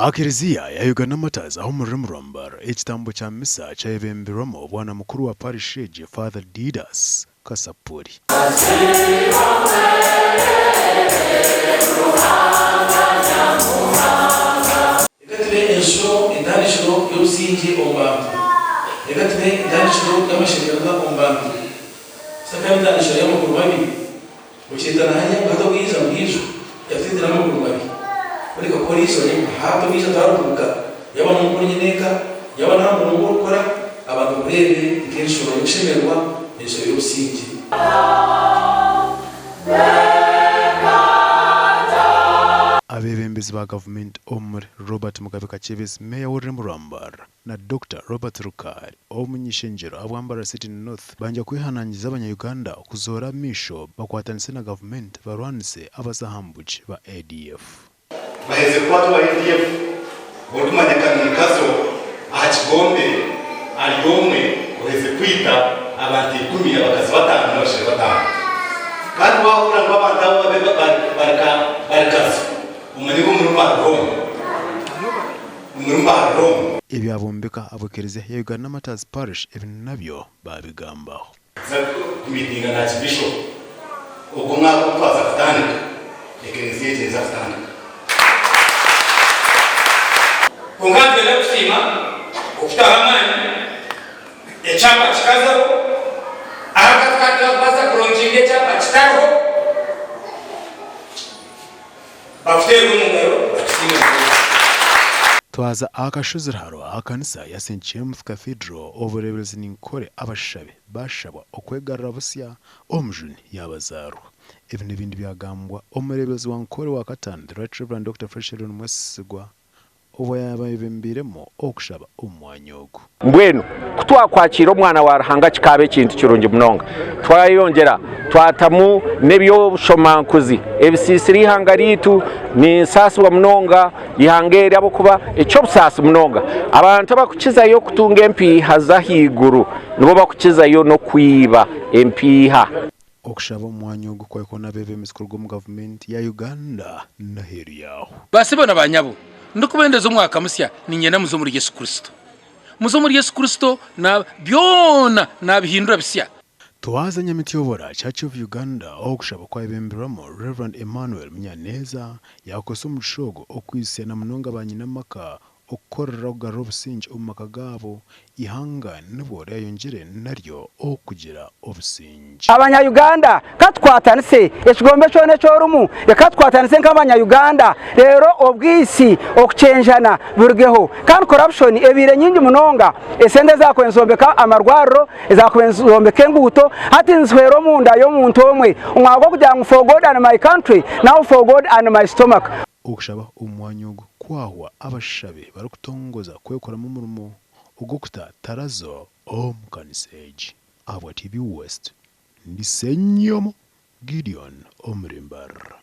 Akiriziya ya Uganda Martyrs aho muri Mbarara ekitambo kya misa kyayebembirwamo bwana mukuru wa parish Father Didas Kasapuri. Mereka polisi wajib hapa bisa taruka yaba n'umuntu nyeneka yaba nta muntu ukora abantu burebe ikensho yishemerwa yeso yosingi abebembezi ba government omuri Robert Mugabe Kachebezi Mayor wa Mbarara na Dr. Robert Rukari omunyishenjero abwambara City North banja kwihanangiza abanya-Uganda kuzora misho bakwatanise na government barwanise abazahambuji ba ADF. Baheze kuba tuba ADF botumanyakanika ahakigombe aliyomwe uheze kwita abantu 10 abakazi batanu n'abashire batanu kandi wahura n'abantu abo barakazi umanigo muri Mbarara ebyabombeka abukirize ya Uganda Martyrs Parish ibintu nabyo babigambaho kumitinga na bishop ubwo mwako twaza kutandika ekleziya cyeza kutandika Kungati leo kusima ukutahamani echapa chikazo akatakata basa kuronjinge chapa chitaro bafutero mungero kusima twaza akashuzirharo akanisa ya St James Cathedral oburebelezi ninkore abashabe baashabwa okwegarra busya omujuni yabazaru ibi n'ibindi byagambwa omurebelezi wankore wa katanu the Right Reverend Dr. Fresheron Mwesigwa ubu yabayibembiremo okushaba umwanya ogu mbwenu kutwakwakira omwana wa Ruhanga kikabe ekintu kirungi munonga twayongera twatamu nebyo bushomankuzi ebisisiri ihanga ritu ni nsasi wa munonga ihangere abo kuba ekyo busasi munonga abantu bakukizayo kutunga empiha zahiguru nibo bakukizayo no kwiba empiha okushaba omwanya ogu kwekona bebemezi kurwa mu government ya Uganda na heri yaho basibona banyabo ndokubendeza umwaka musya ninyena muzo muri Yesu Kristo na byona nabihindura bisya twaza nyamitiyobora Church of Uganda okushaba kwayebembirwamo Reverend Emmanuel Munyaneza yakoze umushogo okwisya na munonga banyinamaka okorera kugarura obusingi omu maka gabo ihanga nibo ryayongere naryo okugira obusingi abanya-Uganda katwatanise ekigombe kyone kyorumu katwatanise nk'abanya-Uganda rero obwisi okucenjana burgeho kandi corruption ebire nyingi munonga esende zakwenzombeka amarwariro ezakwenzombeka enguto hati nzwero munda y'omuntu omwe umwago kugira ngo for God and my country now for God and my stomach okushaba omwanya ogu kwahwa abashabe barikutongoza kwekoramo umurimo ugokuta tarazo omukanisa egi abwa TV West ndi Senyomo Gideon Mbarara.